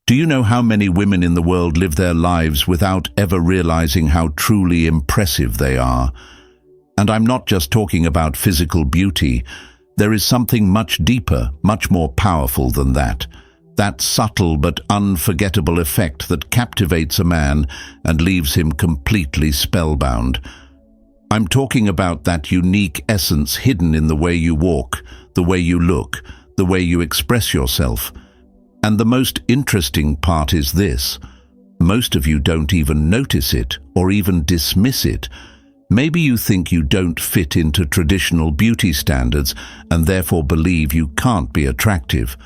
Do you know how many women in the world live their lives without ever realizing how truly impressive they are? And I'm not just talking about physical beauty. There is something much deeper, much more powerful than that. That subtle but unforgettable effect that captivates a man and leaves him completely spellbound. I'm talking about that unique essence hidden in the way you walk, the way you look, the way you express yourself. And the most interesting part is this: most of you don't even notice it or even dismiss it. Maybe you think you don't fit into traditional beauty standards and therefore believe you can't be attractive.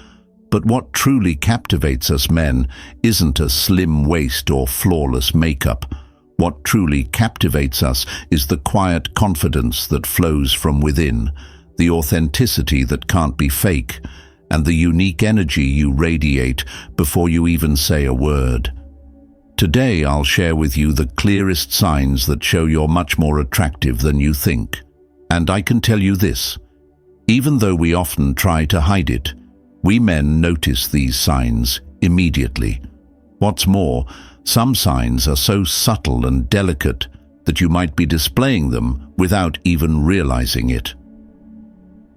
But what truly captivates us men isn't a slim waist or flawless makeup. What truly captivates us is the quiet confidence that flows from within, the authenticity that can't be fake, and the unique energy you radiate before you even say a word. Today I'll share with you the clearest signs that show you're much more attractive than you think. And I can tell you this: even though we often try to hide it, we men notice these signs immediately. What's more, some signs are so subtle and delicate that you might be displaying them without even realizing it.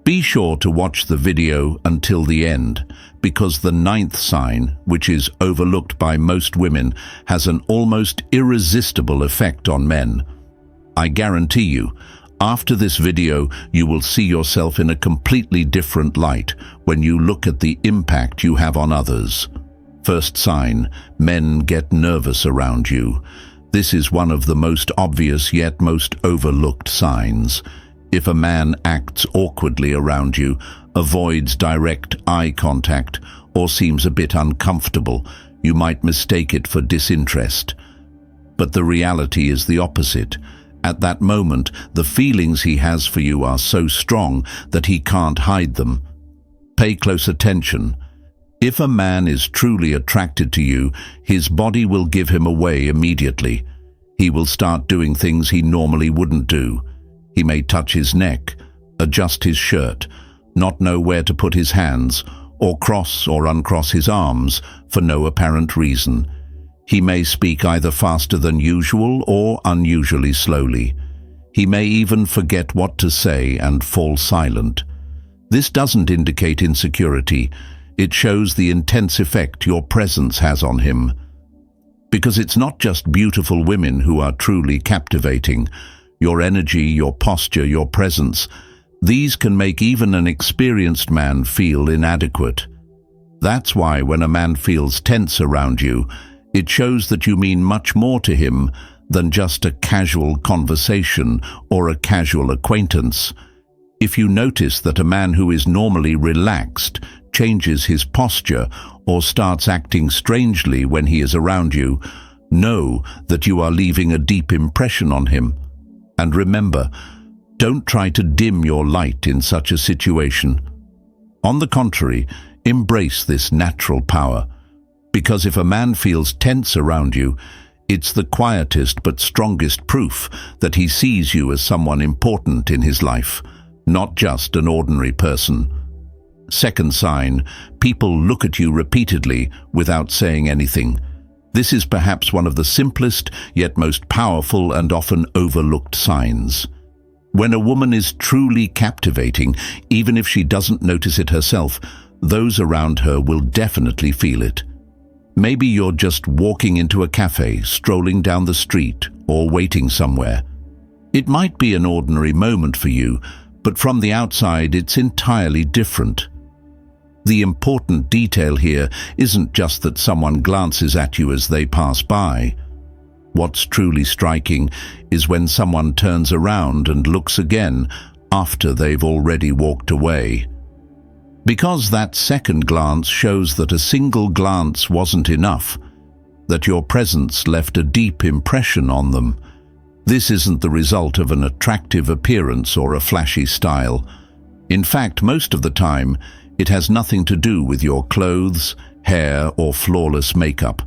Be sure to watch the video until the end, because the 9th sign, which is overlooked by most women, has an almost irresistible effect on men. I guarantee you, after this video, you will see yourself in a completely different light when you look at the impact you have on others. First sign: men get nervous around you. This is one of the most obvious yet most overlooked signs. If a man acts awkwardly around you, avoids direct eye contact, or seems a bit uncomfortable, you might mistake it for disinterest. But the reality is the opposite. At that moment, the feelings he has for you are so strong that he can't hide them. Pay close attention. If a man is truly attracted to you, his body will give him away immediately. He will start doing things he normally wouldn't do. He may touch his neck, adjust his shirt, not know where to put his hands, or cross or uncross his arms for no apparent reason. He may speak either faster than usual or unusually slowly. He may even forget what to say and fall silent. This doesn't indicate insecurity. It shows the intense effect your presence has on him. Because it's not just beautiful women who are truly captivating. Your energy, your posture, your presence, these can make even an experienced man feel inadequate. That's why when a man feels tense around you, it shows that you mean much more to him than just a casual conversation or a casual acquaintance. If you notice that a man who is normally relaxed changes his posture or starts acting strangely when he is around you, know that you are leaving a deep impression on him. And remember, don't try to dim your light in such a situation. On the contrary, embrace this natural power. Because if a man feels tense around you, it's the quietest but strongest proof that he sees you as someone important in his life, not just an ordinary person. Second sign: people look at you repeatedly without saying anything. This is perhaps one of the simplest yet most powerful and often overlooked signs. When a woman is truly captivating, even if she doesn't notice it herself, those around her will definitely feel it. Maybe you're just walking into a cafe, strolling down the street, or waiting somewhere. It might be an ordinary moment for you, but from the outside it's entirely different. The important detail here isn't just that someone glances at you as they pass by. What's truly striking is when someone turns around and looks again after they've already walked away. Because that second glance shows that a single glance wasn't enough, that your presence left a deep impression on them. This isn't the result of an attractive appearance or a flashy style. In fact, most of the time, it has nothing to do with your clothes, hair, or flawless makeup.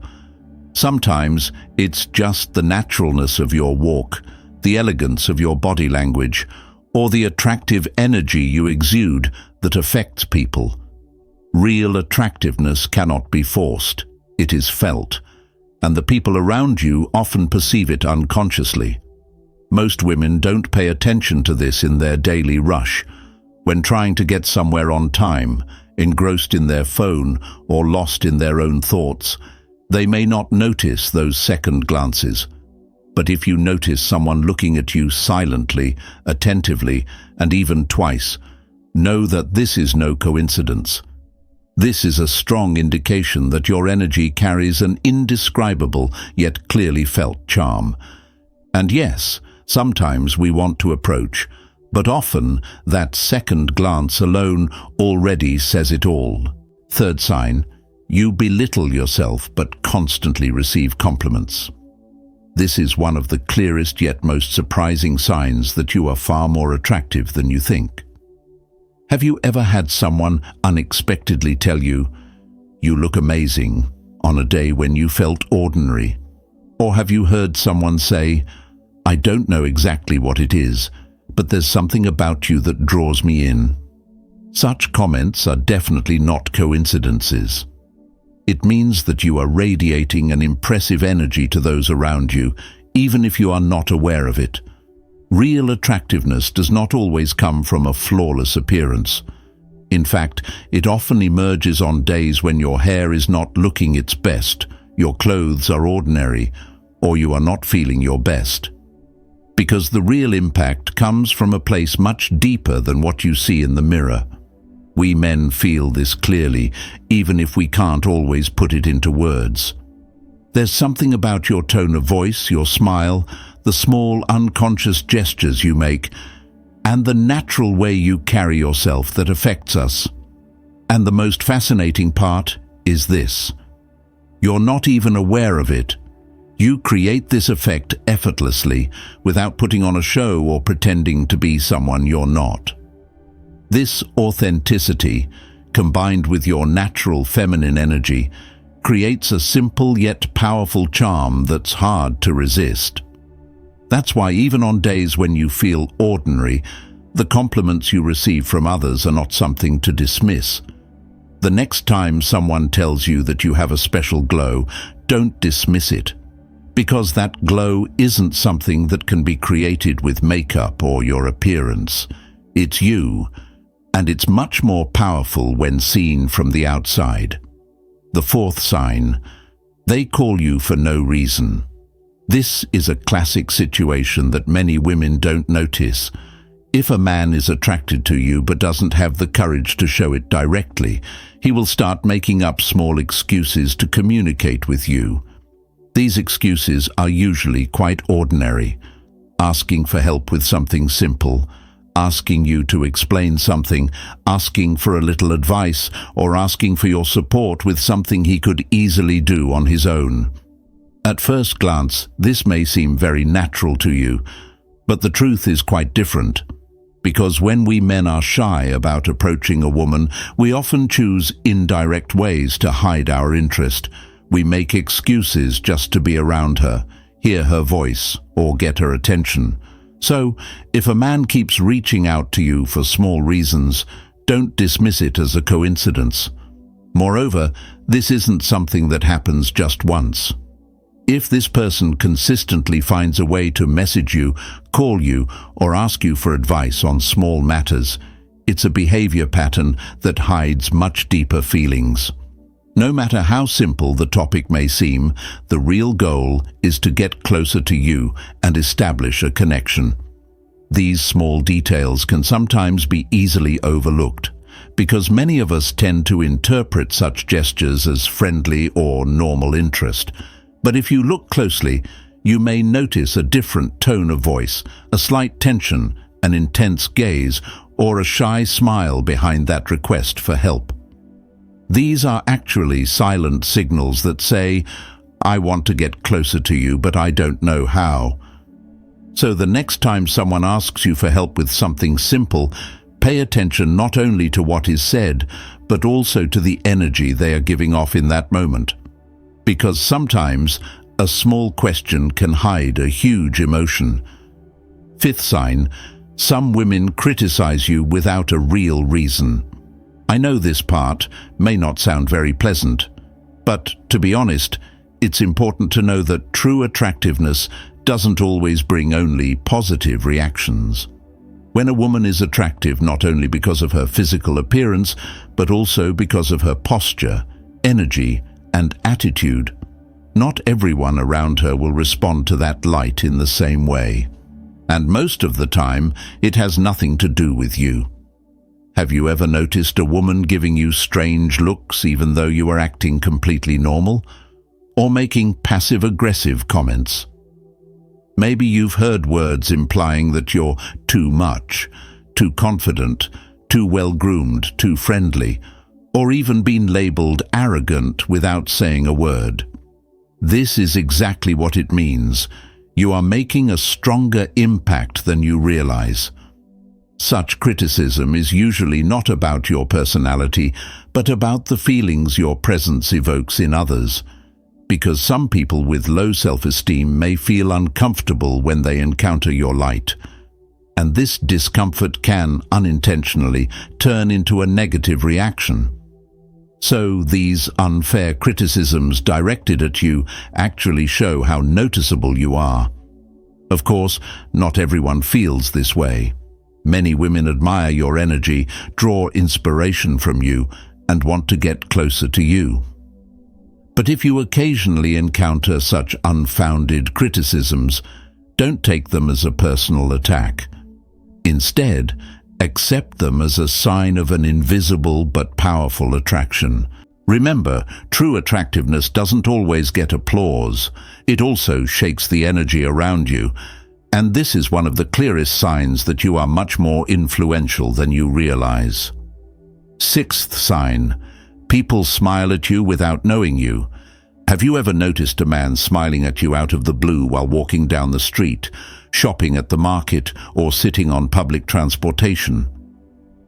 Sometimes it's just the naturalness of your walk, the elegance of your body language, or the attractive energy you exude that affects people. Real attractiveness cannot be forced. it is felt, and the people around you often perceive it unconsciously. Most women don't pay attention to this in their daily rush, when trying to get somewhere on time, engrossed in their phone or lost in their own thoughts. They may not notice those second glances. But if you notice someone looking at you silently, attentively, and even twice, know that this is no coincidence. This is a strong indication that your energy carries an indescribable yet clearly felt charm. And yes, sometimes we want to approach, but often that second glance alone already says it all. Third sign, you belittle yourself but constantly receive compliments. This is one of the clearest yet most surprising signs that you are far more attractive than you think. Have you ever had someone unexpectedly tell you, "You look amazing," on a day when you felt ordinary? Or have you heard someone say, "I don't know exactly what it is, but there's something about you that draws me in"? Such comments are definitely not coincidences. It means that you are radiating an impressive energy to those around you, even if you are not aware of it. Real attractiveness does not always come from a flawless appearance. In fact, it often emerges on days when your hair is not looking its best, your clothes are ordinary, or you are not feeling your best. Because the real impact comes from a place much deeper than what you see in the mirror. We men feel this clearly, even if we can't always put it into words. There's something about your tone of voice, your smile, the small unconscious gestures you make, and the natural way you carry yourself that affects us. And the most fascinating part is this: you're not even aware of it. You create this effect effortlessly, without putting on a show or pretending to be someone you're not. This authenticity, combined with your natural feminine energy, creates a simple yet powerful charm that's hard to resist. That's why even on days when you feel ordinary, the compliments you receive from others are not something to dismiss. The next time someone tells you that you have a special glow, don't dismiss it, because that glow isn't something that can be created with makeup or your appearance. It's you, and it's much more powerful when seen from the outside. The fourth sign, they call you for no reason. This is a classic situation that many women don't notice. If a man is attracted to you but doesn't have the courage to show it directly, he will start making up small excuses to communicate with you. These excuses are usually quite ordinary. Asking for help with something simple, asking you to explain something, asking for a little advice, or asking for your support with something he could easily do on his own. At first glance, this may seem very natural to you, but the truth is quite different. Because when we men are shy about approaching a woman, we often choose indirect ways to hide our interest. We make excuses just to be around her, hear her voice, or get her attention. So, if a man keeps reaching out to you for small reasons, don't dismiss it as a coincidence. Moreover, this isn't something that happens just once. If this person consistently finds a way to message you, call you, or ask you for advice on small matters, it's a behavior pattern that hides much deeper feelings. No matter how simple the topic may seem, the real goal is to get closer to you and establish a connection. These small details can sometimes be easily overlooked, because many of us tend to interpret such gestures as friendly or normal interest. But if you look closely, you may notice a different tone of voice, a slight tension, an intense gaze, or a shy smile behind that request for help. These are actually silent signals that say, "I want to get closer to you, but I don't know how." So the next time someone asks you for help with something simple, pay attention not only to what is said, but also to the energy they are giving off in that moment. Because sometimes a small question can hide a huge emotion. Fifth sign, some women criticize you without a real reason. I know this part may not sound very pleasant, But, to be honest, it's important to know that true attractiveness doesn't always bring only positive reactions. When a woman is attractive not only because of her physical appearance, but also because of her posture, energy, and attitude, not everyone around her will respond to that light in the same way. And most of the time, it has nothing to do with you. Have you ever noticed a woman giving you strange looks even though you are acting completely normal? Or making passive-aggressive comments? Maybe you've heard words implying that you're too much, too confident, too well-groomed, too friendly, or even been labeled arrogant without saying a word. This is exactly what it means. You are making a stronger impact than you realize. Such criticism is usually not about your personality, but about the feelings your presence evokes in others. Because some people with low self-esteem may feel uncomfortable when they encounter your light. And this discomfort can, unintentionally, turn into a negative reaction. So these unfair criticisms directed at you actually show how noticeable you are. Of course, not everyone feels this way. Many women admire your energy, draw inspiration from you, and want to get closer to you. But if you occasionally encounter such unfounded criticisms, don't take them as a personal attack. Instead, accept them as a sign of an invisible but powerful attraction. Remember, true attractiveness doesn't always get applause. It also shakes the energy around you, and this is one of the clearest signs that you are much more influential than you realize. Sixth sign: people smile at you without knowing you. Have you ever noticed a man smiling at you out of the blue while walking down the street, shopping at the market, or sitting on public transportation?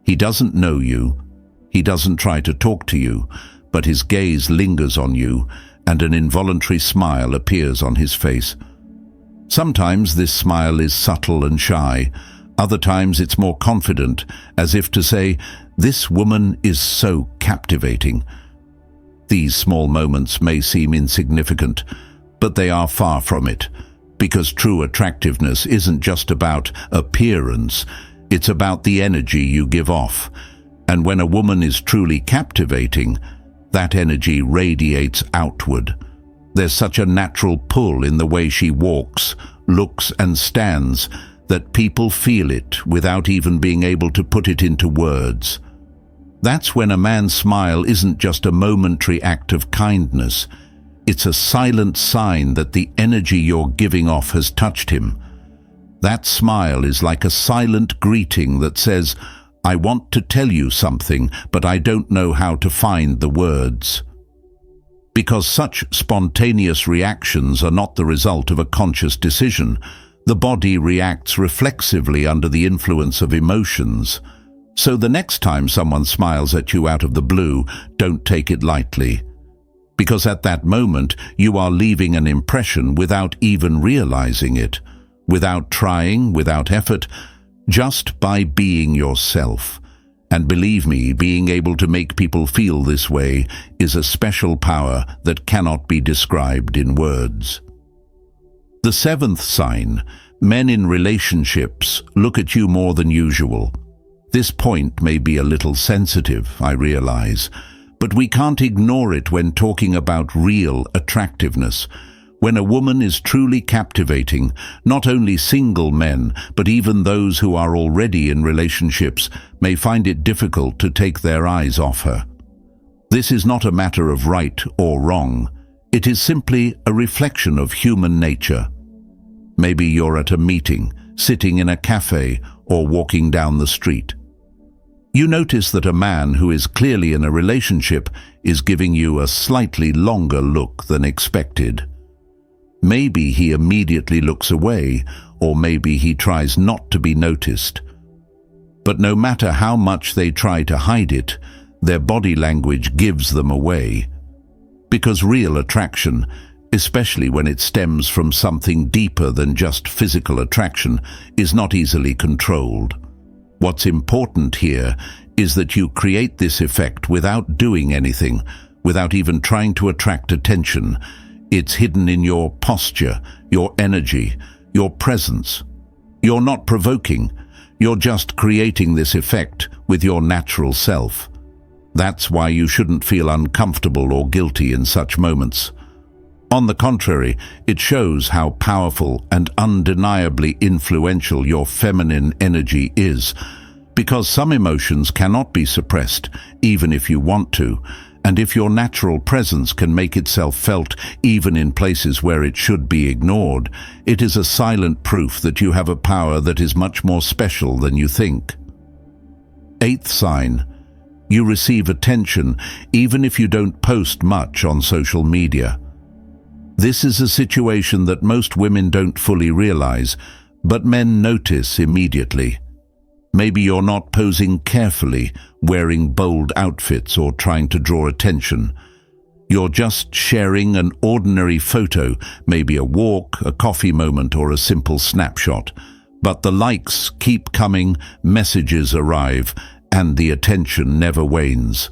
He doesn't know you. He doesn't try to talk to you, but his gaze lingers on you, and an involuntary smile appears on his face. Sometimes this smile is subtle and shy. Other times it's more confident, as if to say, "This woman is so captivating." These small moments may seem insignificant, but they are far from it, because true attractiveness isn't just about appearance, it's about the energy you give off. And when a woman is truly captivating, that energy radiates outward. There's such a natural pull in the way she walks, looks, and stands that people feel it without even being able to put it into words. That's when a man's smile isn't just a momentary act of kindness. It's a silent sign that the energy you're giving off has touched him. That smile is like a silent greeting that says, "I want to tell you something, but I don't know how to find the words." Because such spontaneous reactions are not the result of a conscious decision. The body reacts reflexively under the influence of emotions. So the next time someone smiles at you out of the blue, don't take it lightly. Because at that moment, you are leaving an impression without even realizing it, without trying, without effort, just by being yourself. And believe me, being able to make people feel this way is a special power that cannot be described in words. The seventh sign: men in relationships look at you more than usual. This point may be a little sensitive, I realize, but we can't ignore it when talking about real attractiveness. When a woman is truly captivating, not only single men, but even those who are already in relationships may find it difficult to take their eyes off her. This is not a matter of right or wrong. It is simply a reflection of human nature. Maybe you're at a meeting, sitting in a cafe, or walking down the street. You notice that a man who is clearly in a relationship is giving you a slightly longer look than expected. Maybe he immediately looks away, or maybe he tries not to be noticed. But no matter how much they try to hide it, their body language gives them away. Because real attraction, especially when it stems from something deeper than just physical attraction, is not easily controlled. What's important here is that you create this effect without doing anything, without even trying to attract attention. It's hidden in your posture, your energy, your presence. You're not provoking. You're just creating this effect with your natural self. That's why you shouldn't feel uncomfortable or guilty in such moments. On the contrary, it shows how powerful and undeniably influential your feminine energy is, because some emotions cannot be suppressed, even if you want to, and if your natural presence can make itself felt even in places where it should be ignored, it is a silent proof that you have a power that is much more special than you think. 8th sign. You receive attention even if you don't post much on social media. This is a situation that most women don't fully realize, but men notice immediately. Maybe you're not posing carefully, wearing bold outfits or trying to draw attention. You're just sharing an ordinary photo, maybe a walk, a coffee moment, or a simple snapshot. But the likes keep coming, messages arrive, and the attention never wanes.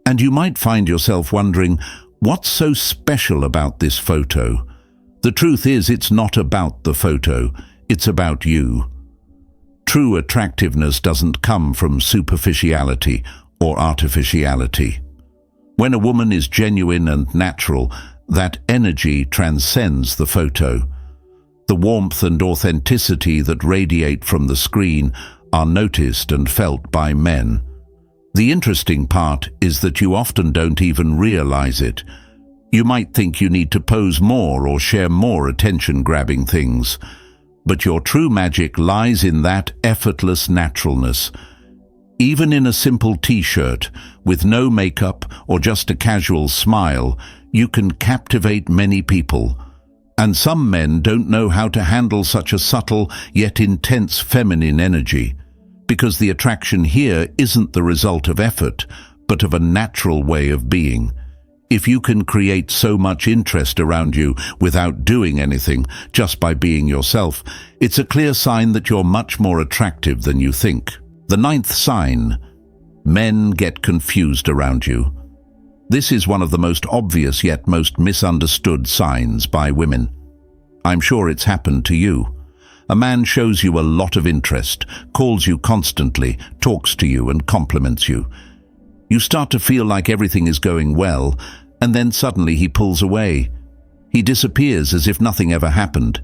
And you might find yourself wondering, what's so special about this photo? The truth is, it's not about the photo, it's about you. True attractiveness doesn't come from superficiality or artificiality. When a woman is genuine and natural, that energy transcends the photo. The warmth and authenticity that radiate from the screen are noticed and felt by men. The interesting part is that you often don't even realize it. You might think you need to pose more or share more attention-grabbing things, but your true magic lies in that effortless naturalness. Even in a simple t-shirt, with no makeup or just a casual smile, you can captivate many people. And some men don't know how to handle such a subtle yet intense feminine energy, because the attraction here isn't the result of effort, but of a natural way of being. If you can create so much interest around you without doing anything, just by being yourself, it's a clear sign that you're much more attractive than you think. The 9th sign. Men get confused around you. This is one of the most obvious yet most misunderstood signs by women. I'm sure it's happened to you. A man shows you a lot of interest, calls you constantly, talks to you and compliments you. You start to feel like everything is going well, and then suddenly he pulls away. He disappears as if nothing ever happened.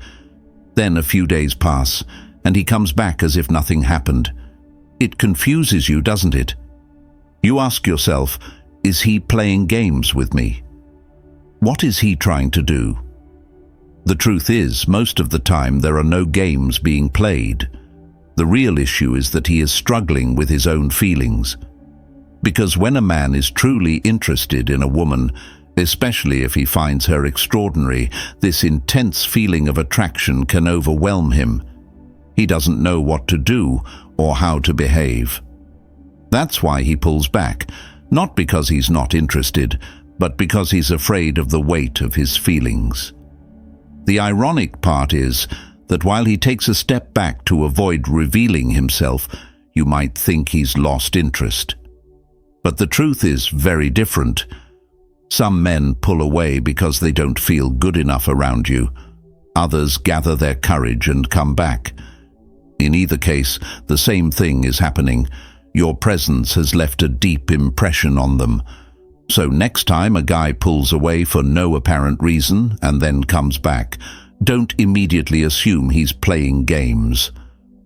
Then a few days pass, and he comes back as if nothing happened. It confuses you, doesn't it? You ask yourself, is he playing games with me? What is he trying to do? The truth is, most of the time there are no games being played. The real issue is that he is struggling with his own feelings. Because when a man is truly interested in a woman, especially if he finds her extraordinary, this intense feeling of attraction can overwhelm him. He doesn't know what to do or how to behave. That's why he pulls back, not because he's not interested, but because he's afraid of the weight of his feelings. The ironic part is that while he takes a step back to avoid revealing himself, you might think he's lost interest. But the truth is very different. Some men pull away because they don't feel good enough around you. Others gather their courage and come back. In either case, the same thing is happening. Your presence has left a deep impression on them. So next time a guy pulls away for no apparent reason and then comes back, don't immediately assume he's playing games.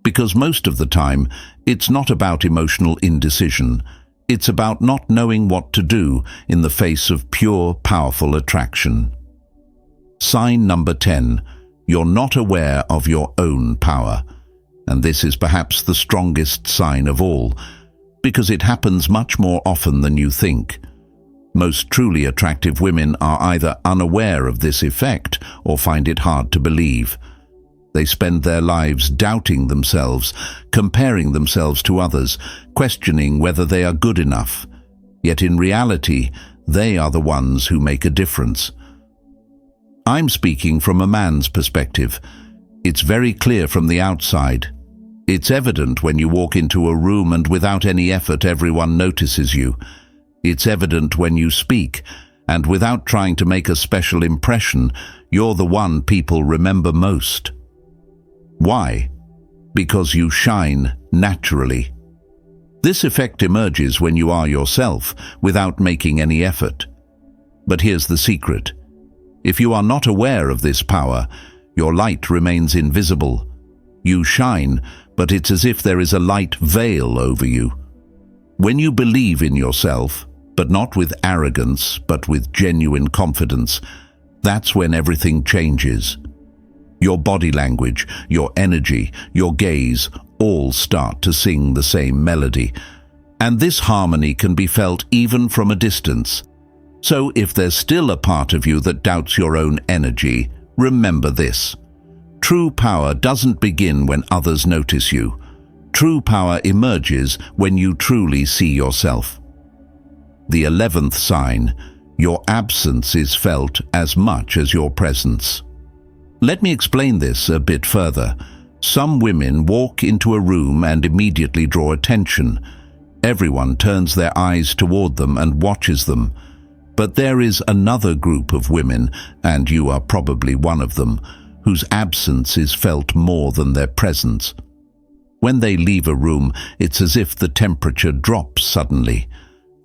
Because most of the time, it's not about emotional indecision. It's about not knowing what to do in the face of pure, powerful attraction. Sign number 10. You're not aware of your own power. And this is perhaps the strongest sign of all, because it happens much more often than you think. Most truly attractive women are either unaware of this effect or find it hard to believe. They spend their lives doubting themselves, comparing themselves to others, questioning whether they are good enough. Yet in reality, they are the ones who make a difference. I'm speaking from a man's perspective. It's very clear from the outside. It's evident when you walk into a room and without any effort everyone notices you. It's evident when you speak, and without trying to make a special impression, you're the one people remember most. Why? Because you shine naturally. This effect emerges when you are yourself, without making any effort. But here's the secret. If you are not aware of this power, your light remains invisible. You shine, but it's as if there is a light veil over you. When you believe in yourself, but not with arrogance, but with genuine confidence, that's when everything changes. Your body language, your energy, your gaze, all start to sing the same melody. And this harmony can be felt even from a distance. So if there's still a part of you that doubts your own energy, remember this. True power doesn't begin when others notice you. True power emerges when you truly see yourself. The 11th sign, your absence is felt as much as your presence. Let me explain this a bit further. Some women walk into a room and immediately draw attention. Everyone turns their eyes toward them and watches them. But there is another group of women, and you are probably one of them, whose absence is felt more than their presence. When they leave a room, it's as if the temperature drops suddenly.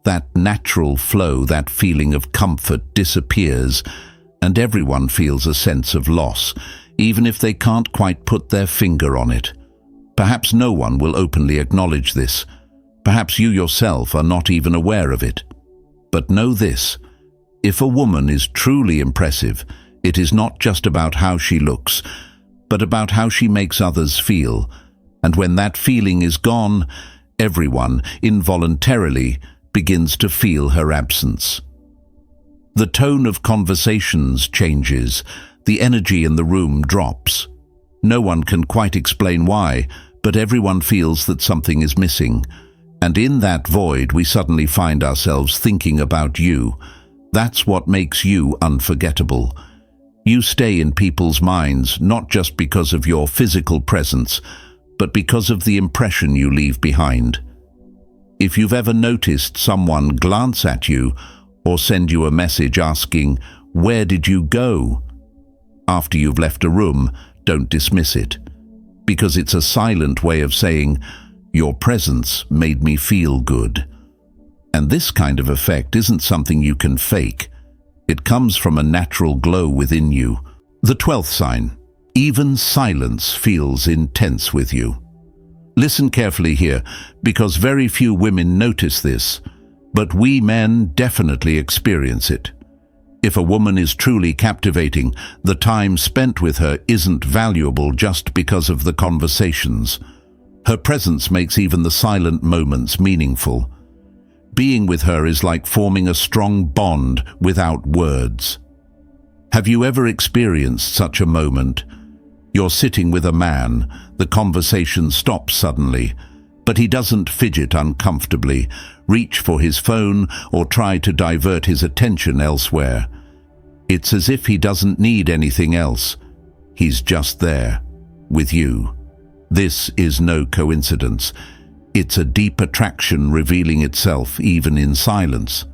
That natural flow, that feeling of comfort disappears, and everyone feels a sense of loss, even if they can't quite put their finger on it. Perhaps no one will openly acknowledge this. Perhaps you yourself are not even aware of it. But know this, if a woman is truly impressive, it is not just about how she looks, but about how she makes others feel. And when that feeling is gone, everyone, involuntarily, begins to feel her absence. The tone of conversations changes, the energy in the room drops. No one can quite explain why, but everyone feels that something is missing. And in that void, we suddenly find ourselves thinking about you. That's what makes you unforgettable. You stay in people's minds not just because of your physical presence, but because of the impression you leave behind. If you've ever noticed someone glance at you or send you a message asking, "Where did you go?" after you've left a room, don't dismiss it, because it's a silent way of saying, "Your presence made me feel good." And this kind of effect isn't something you can fake. It comes from a natural glow within you. The 12th sign, even silence feels intense with you. Listen carefully here, because very few women notice this, but we men definitely experience it. If a woman is truly captivating, the time spent with her isn't valuable just because of the conversations. Her presence makes even the silent moments meaningful. Being with her is like forming a strong bond without words. Have you ever experienced such a moment? You're sitting with a man, the conversation stops suddenly, but he doesn't fidget uncomfortably, reach for his phone, or try to divert his attention elsewhere. It's as if he doesn't need anything else. He's just there, with you. This is no coincidence. It's a deep attraction revealing itself even in silence.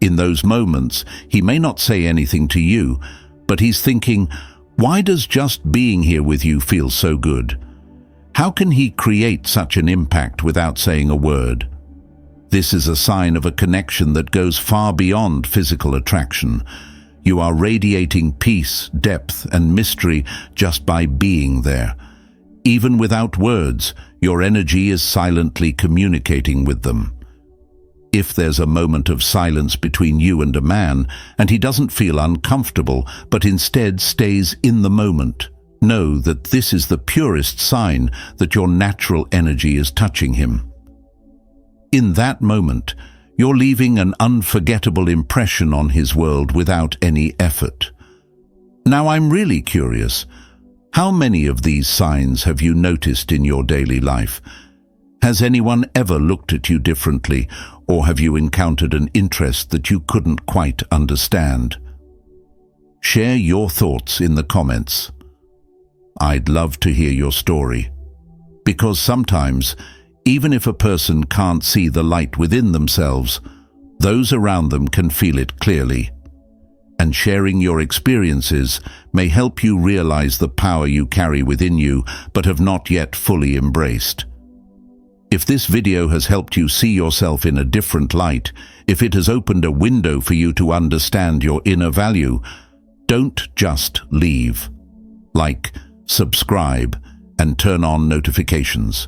In those moments, he may not say anything to you, but he's thinking, why does just being here with you feel so good? How can he create such an impact without saying a word? This is a sign of a connection that goes far beyond physical attraction. You are radiating peace, depth, and mystery just by being there. Even without words, your energy is silently communicating with them. If there's a moment of silence between you and a man, and he doesn't feel uncomfortable, but instead stays in the moment, know that this is the purest sign that your natural energy is touching him. In that moment, you're leaving an unforgettable impression on his world without any effort. Now, I'm really curious. How many of these signs have you noticed in your daily life? Has anyone ever looked at you differently, or have you encountered an interest that you couldn't quite understand? Share your thoughts in the comments. I'd love to hear your story. Because sometimes, even if a person can't see the light within themselves, those around them can feel it clearly. And sharing your experiences may help you realize the power you carry within you but have not yet fully embraced. If this video has helped you see yourself in a different light, if it has opened a window for you to understand your inner value, don't just leave. Like, subscribe, and turn on notifications.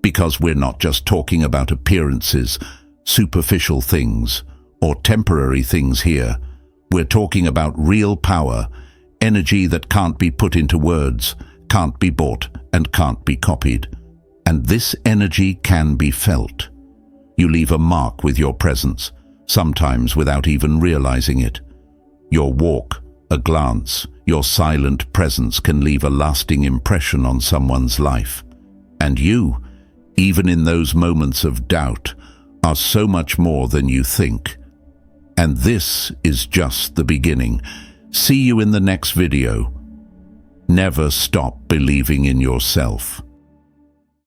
Because we're not just talking about appearances, superficial things, or temporary things here. We're talking about real power, energy that can't be put into words, can't be bought, and can't be copied. And this energy can be felt. You leave a mark with your presence, sometimes without even realizing it. Your walk, a glance, your silent presence can leave a lasting impression on someone's life. And you, even in those moments of doubt, are so much more than you think. And this is just the beginning. See you in the next video. Never stop believing in yourself.